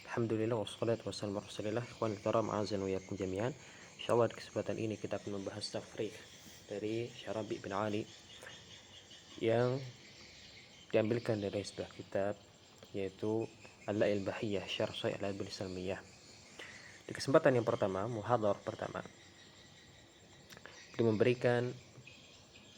Alhamdulillah wassalatu wassalamu ala Rasulillah. Ikhwan karam, azan wa yakum jami'an. Insyaallah di kesempatan ini kita akan membahas tafrih dari Syarabi bin Ali yang diambilkan dari sebuah kitab yaitu Al-La'il Bahiyah Syarh Sahih Al-Adab Al-Islamiyah. Di kesempatan yang pertama, muhadhar pertama, beliau memberikan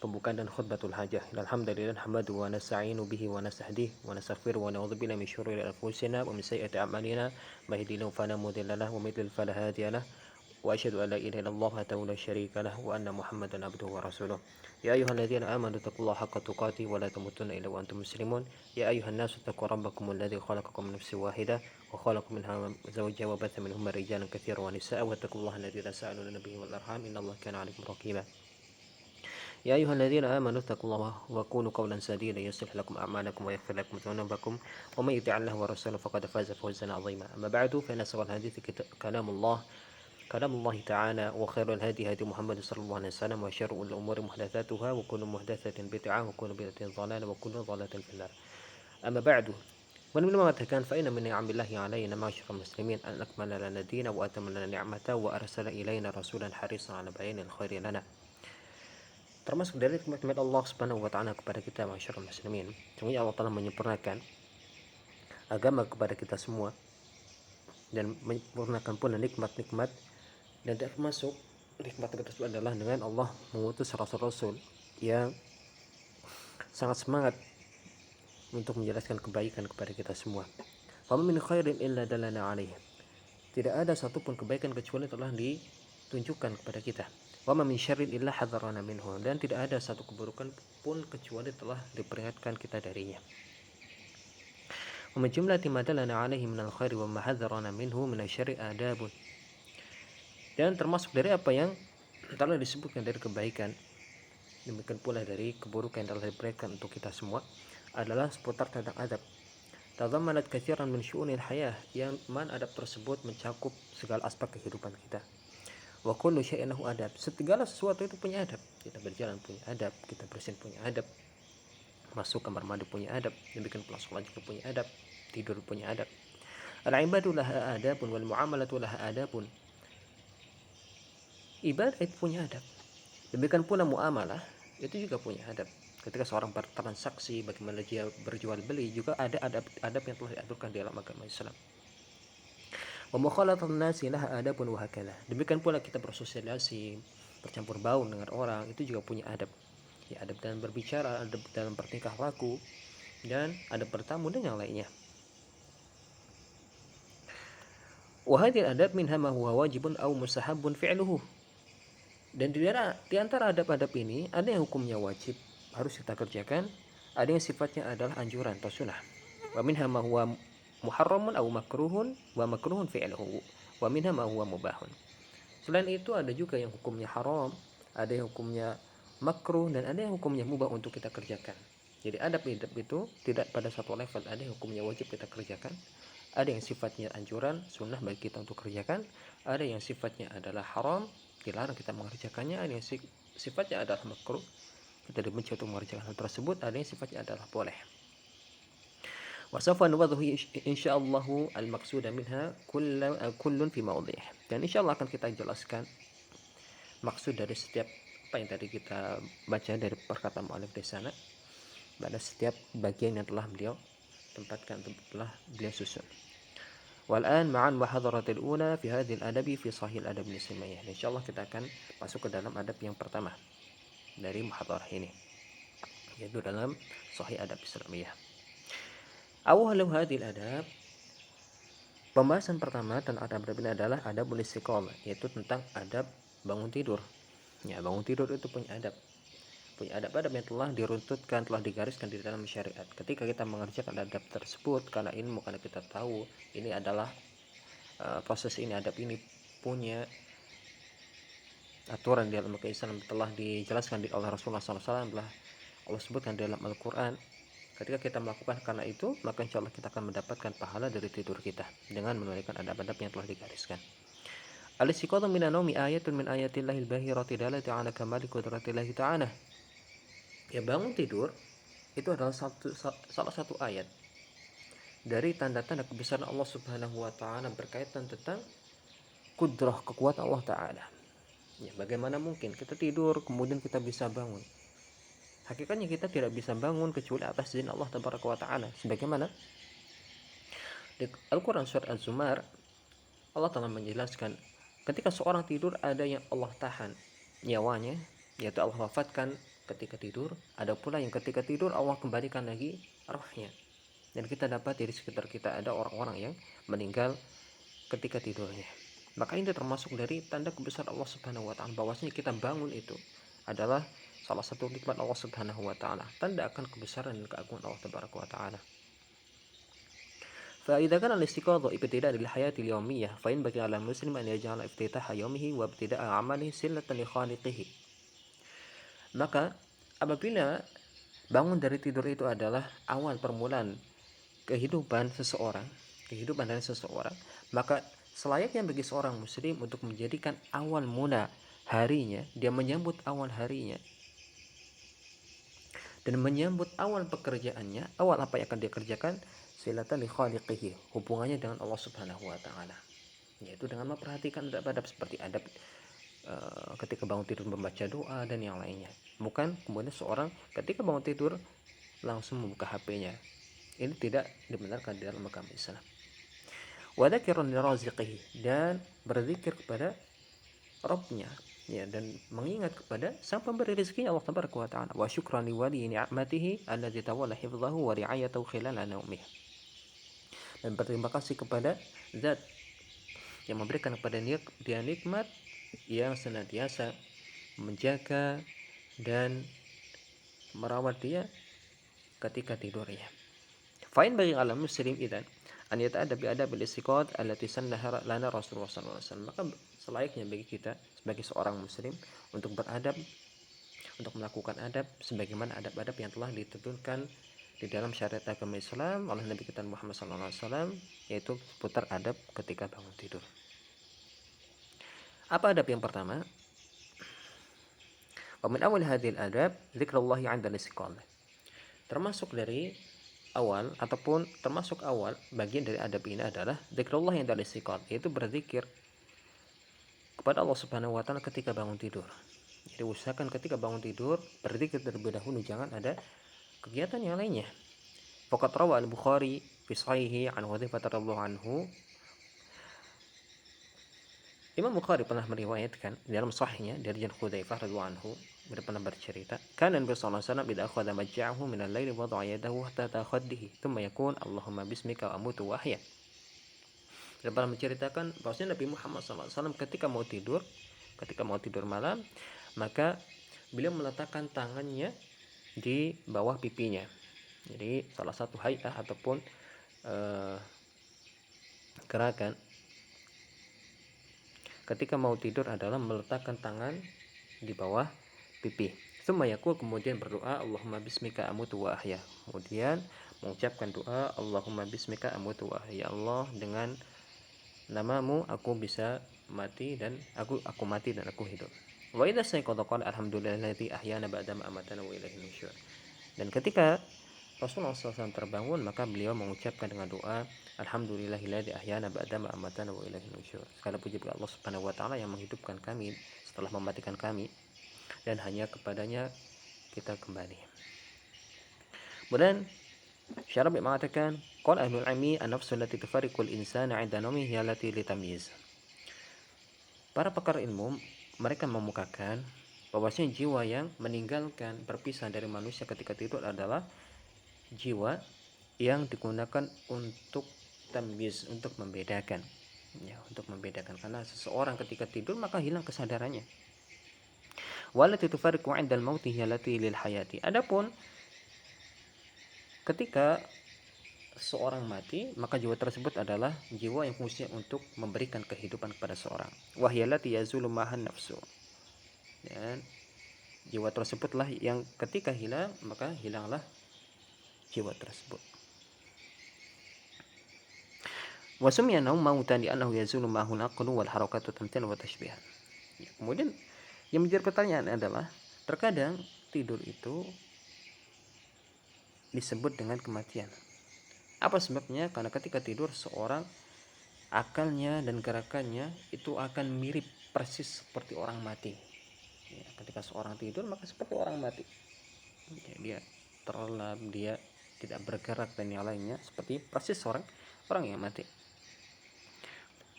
pembukaan dan khutbatul hajah. Alhamdulillah nahmadu wa nasta'inu bihi wa nastahdihi wa nastaghfiruhu wa na'udzu billahi min syururi anfusina wa min sayyiati a'malina may yahdihillahu fala mudilla lahu wa may yudlil fala hadiya lahu wa asyhadu an la ilaha illallah wahdahu la syarika lahu wa anna muhammadan abduhu wa rasuluh. Ya ayyuhalladzina amanu taqullaha haqqa tuqatih wa la tamutunna illa wa antum muslimun. Ya ayyuhan nasu taqu rabbakum alladzi khalaqakum min nafsin wahidah wa khalaqa minha zawjaha wa batha minhuma rijalan katsiran wa nisaa wa taqullaha alladzi tasaaluna bihi wal arham innallaha kana 'alaykum raqiba. يا أيها الذين آمنوا اتقوا الله وقولوا قولا سديدا يصلح لكم أعمالكم ويغفر لكم ذنوبكم ومن يطع الله ورسوله فقد فاز فوزا عظيما. أما بعد فإن أصدق الحديث كلام الله تعالى وخير الهدي هدي محمد صلى الله عليه وسلم وشر الأمور محدثاتها وكل محدثة بدعة وكل بدعة ضلالة وكل ضلالة في النار. أما بعد ولما mengatakan فإن من نعم الله علينا معشر المسلمين أن أكمل لنا الدين وأتم لنا نعمته وأرسل إلينا رسولا حريصا على بيان الخير لنا. Termasuk dari nikmat Allah Subhanahu wa taala kepada kita masyarakat muslimin. Sungguhnya Allah telah menyempurnakan agama kepada kita semua dan menyempurnakan pula nikmat-nikmat, dan termasuk nikmat tersebut adalah dengan Allah mengutus rasul-rasul yang sangat semangat untuk menjelaskan kebaikan kepada kita semua. Wa min khairin illa dalana alaihi. Tidak ada satupun kebaikan kecuali telah ditunjukkan kepada kita. Wa ma min syarrin illa hadzarana minhu, dan tidak ada satu keburukan pun kecuali telah diperingatkan kita darinya. Wa min jumlati ma dalana alaihi min al-khairi wa ma hadzarana minhu min asy-syarri adabun. Dan termasuk dari apa yang telah disebutkan dari kebaikan, demikian pula dari keburukan yang telah diperingatkan untuk kita semua adalah seputar tentang adab. Tadammanat katsiran min syu'unil hayah, yang man adab tersebut mencakup segala aspek kehidupan kita. Wa kullu syai'in lahu adab. Segala sesuatu itu punya adab. Kita berjalan punya adab, kita bersin punya adab, masuk kamar mandi punya adab, demikian pula sholat juga punya adab, tidur punya adab. Al-ibadu laha adabun wal muamalatu laha adabun. Ibadah itu punya adab. Demikian pula muamalah itu juga punya adab. Ketika seorang bertransaksi, bagaimana dia berjual beli, juga ada adab yang telah diaturkan dalam agama Islam. Wa mukhalatun nasi laha adabun wa hakalah. Demikian pula kita bersosialisasi, bercampur baur dengan orang, itu juga punya adab. Ya, adab dalam berbicara, adab dalam bertingkah laku, dan adab bertamu dan yang lainnya. Wa hadhihi adab minha ma huwa wajibun aw mustahabun fi'luhu. Dan di antara adab-adab ini ada yang hukumnya wajib, harus kita kerjakan, ada yang sifatnya adalah anjuran atau sunnah. Wa minha ma huwa muharramun aw makruhun wa makruhun fi'luhu wa minha ma huwa mubahun. Selain itu ada juga yang hukumnya haram, ada yang hukumnya makruh, dan ada yang hukumnya mubah untuk kita kerjakan. Jadi adab-adab itu tidak pada satu level. Ada yang hukumnya wajib kita kerjakan, ada yang sifatnya anjuran, sunnah bagi kita untuk kerjakan, ada yang sifatnya adalah haram, dilarang kita mengerjakannya, ada yang sifatnya adalah makruh, kita dibenci untuk mengerjakan hal tersebut, ada yang sifatnya adalah boleh. وسوف نوضح insyaallah al-maqsud minha kullun fi mawdhi'ih. Dan insyaallah akan kita jelaskan maksud dari setiap apa yang tadi kita baca dari perkataan mu'allif di sana pada setiap bagian yang telah beliau tempatkan, telah beliau susun. Wal'an ma'an muhadharatil ula fi hadhil adabi fi sahih al-adab al-islamiyah. Insyaallah kita akan masuk ke dalam adab yang pertama dari muhadharah ini, yaitu dalam sahih adab islamiyah. Awwalu hadhil adab, pembahasan pertama tentang adab ini adalah adabul istiqamah, yaitu tentang adab bangun tidur. Ya, bangun tidur itu punya adab. Punya adab-adab yang telah diruntutkan, telah digariskan di dalam syariat. Ketika kita mengerjakan adab tersebut karena ilmu, karena kita tahu ini adalah proses ini, adab ini punya aturan di dalam Islam, telah dijelaskan oleh Rasulullah SAW, telah Allah sebutkan dalam Al-Quran. Ketika kita melakukan karena itu, maka insya Allah kita akan mendapatkan pahala dari tidur kita dengan menunaikan adab-adab yang telah digariskan. Al-istiqadha minan naumi ayatun min ayatillahil bahirati dalati ala kamali qudratillahi ta'ala. Ya, bangun tidur itu adalah salah satu ayat dari tanda-tanda kebesaran Allah Subhanahu wa taala berkaitan tentang kudrah, kekuatan Allah taala. Ya, bagaimana mungkin kita tidur kemudian kita bisa bangun? Hakikatnya kita tidak bisa bangun kecuali atas izin Allah tabaraka wa taala. Sebagaimana di Al-Qur'an surat Az-Zumar, Allah telah menjelaskan ketika seorang tidur ada yang Allah tahan nyawanya, yaitu Allah wafatkan ketika tidur, ada pula yang ketika tidur Allah kembalikan lagi rohnya. Dan kita dapat di sekitar kita ada orang-orang yang meninggal ketika tidurnya. Maka ini termasuk dari tanda kebesaran Allah Subhanahu wa taala, bahwasanya kita bangun itu adalah salah satu nikmat Allah Subhanahu wa taala, tanda akan kebesaran dan keagungan Allah Tabaraka wa taala. فإذا كان الاستيقاظ ابتداء للحياة اليومية فينبغي على المسلم أن يجعل افتتاح يومه وابتداء عمله صلة لخالقه. Maka apabila bangun dari tidur itu adalah awal permulaan kehidupan dari seseorang, maka selayaknya bagi seorang muslim untuk menjadikan awal mula harinya, dia menyambut awal harinya dan menyambut awal pekerjaannya, awal apa yang akan dia kerjakan, silatan li khaliqihi, hubungannya dengan Allah Subhanahu wa taala, yaitu dengan memperhatikan adab-adab seperti adab ketika bangun tidur membaca doa dan yang lainnya. Bukan kemudian seorang ketika bangun tidur langsung membuka HP-nya. Ini tidak dibenarkan di dalam agama Islam. Wa dzakirun li raziqihi, dan berzikir kepada Rabbnya, ya, dan mengingat kepada sang pemberi rezeki Allah Tabaraka wa taala. Wa syukran li wali ni'matihi allazi tawalla hifdhahu wa ri'ayatahu khilala naumih. Dan berterima kasih kepada zat yang memberikan kepada dia nikmat yang senantiasa menjaga dan merawat dia ketika tidurnya. Fa'in bagi alam muslim idzan an yata'adab bi adabil istiqad allati sannaha lana Rasulullah sallallahu alaihi wasallam. Maka selayaknya bagi kita sebagai seorang muslim untuk beradab, untuk melakukan adab sebagaimana adab-adab yang telah ditentukan di dalam syariat agama Islam oleh Nabi kita Muhammad sallallahu alaihi wasallam, yaitu seputar adab ketika bangun tidur. Apa adab yang pertama? Wa min awal hadhil adab zikrullah 'inda al-istiqamah. Termasuk dari awal ataupun termasuk awal bagian dari adab ini adalah zikrullah 'inda al-istiqamah, yaitu berzikir kepada Allah Subhanahu wa taala ketika bangun tidur. Jadi usahakan ketika bangun tidur berzikir terlebih dahulu, jangan ada kegiatan yang lainnya. Faqad rawa al-Bukhari fi sahihi an Hudzaifah radhiyallahu anhu. Imam Bukhari pernah meriwayatkan di dalam sahihnya dari Hudzaifah radhiyallahu anhu, beliau pernah bercerita, kana Nabi sallallahu alaihi wasallam idza akhadha majja'ahu min al-laili wada'a yadahu tahta khaddihi, thumma yaqul Allahumma bismika amutu wa ahya. Beliau pernah menceritakan bahwasanya Nabi Muhammad SAW ketika mau tidur malam, maka beliau meletakkan tangannya di bawah pipinya. Jadi salah satu hay'ah ataupun gerakan ketika mau tidur adalah meletakkan tangan di bawah pipi. Tsumma yaqul, kemudian berdoa Allahumma bismika amutu wa ahya. Kemudian mengucapkan doa Allahumma bismika amutu wa ahya. Ya Allah, dengan namamu aku bisa mati dan aku mati dan aku hidup. Wa idza sayqadha qala alhamdulillahilladzi ahyana ba'da ma amatana wa ilaihi nusyur. Dan ketika Rasulullah SAW terbangun, maka beliau mengucapkan dengan doa alhamdulillahilladzi ahyana ba'da ma amatana wa ilaihi nusyur. Segala puji bagi Allah Subhanahu wa taala yang menghidupkan kami setelah mematikan kami, dan hanya kepadanya kita kembali. Kemudian Syarabi mengatakan qala ahlul ilmi an-nafsu allati tufariqul insana 'inda nawmihi hiya allati litamyiz. Para pakar ilmu mereka memukakan bahwasanya jiwa yang meninggalkan berpisah dari manusia ketika tidur adalah jiwa yang digunakan untuk tamyiz, untuk membedakan, ya, untuk membedakan, karena seseorang ketika tidur maka hilang kesadarannya. Walati tufariqu 'inda al-mauti hiya allati lil hayati. Adapun ketika seorang mati, maka jiwa tersebut adalah jiwa yang fungsinya untuk memberikan kehidupan kepada seorang. Wa hiya allati yazulu ma'han nafsu. Dan jiwa tersebutlah yang ketika hilang maka hilanglah jiwa tersebut. Wa sumiya naum mautan li annahu yazulu ma'hu al-aqlu wal harakatu tamthilan wa tashbihan. Kemudian yang menjadi pertanyaan adalah terkadang tidur itu disebut dengan kematian. Apa sebabnya? Karena ketika tidur seorang akalnya dan gerakannya itu akan mirip persis seperti orang mati. Ya, ketika seorang tidur maka seperti orang mati. Ya, dia terlelap, dia tidak bergerak dan yang lainnya seperti persis orang yang mati.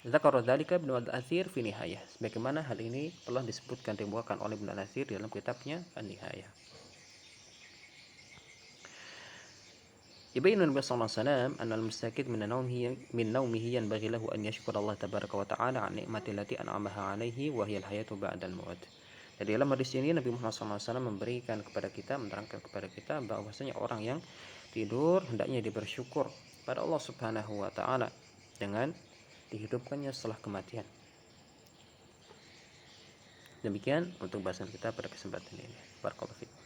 Zakara dzalika Ibnu Al-Athir fi Nihayah. Sebagaimana hal ini telah disebutkan dibawakan oleh Ibnu Al-Athir dalam kitabnya An-Nihayah. يبين النبي صلى الله عليه وسلم أن المستيقظ من نومه ينبغي له أن يشكر الله تبارك وتعالى عن نعمة التي أنعمها عليه وهي الحياة بعد الموت. Jadi dalam hadis ini Nabi Muhammad SAW memberikan kepada kita, menerangkan kepada kita bahwasanya orang yang tidur hendaknya dia bersyukur pada Allah Subhanahu wa taala dengan dihidupkannya setelah kematian. Demikian untuk bahasan kita pada kesempatan ini. Barakallahu fiik.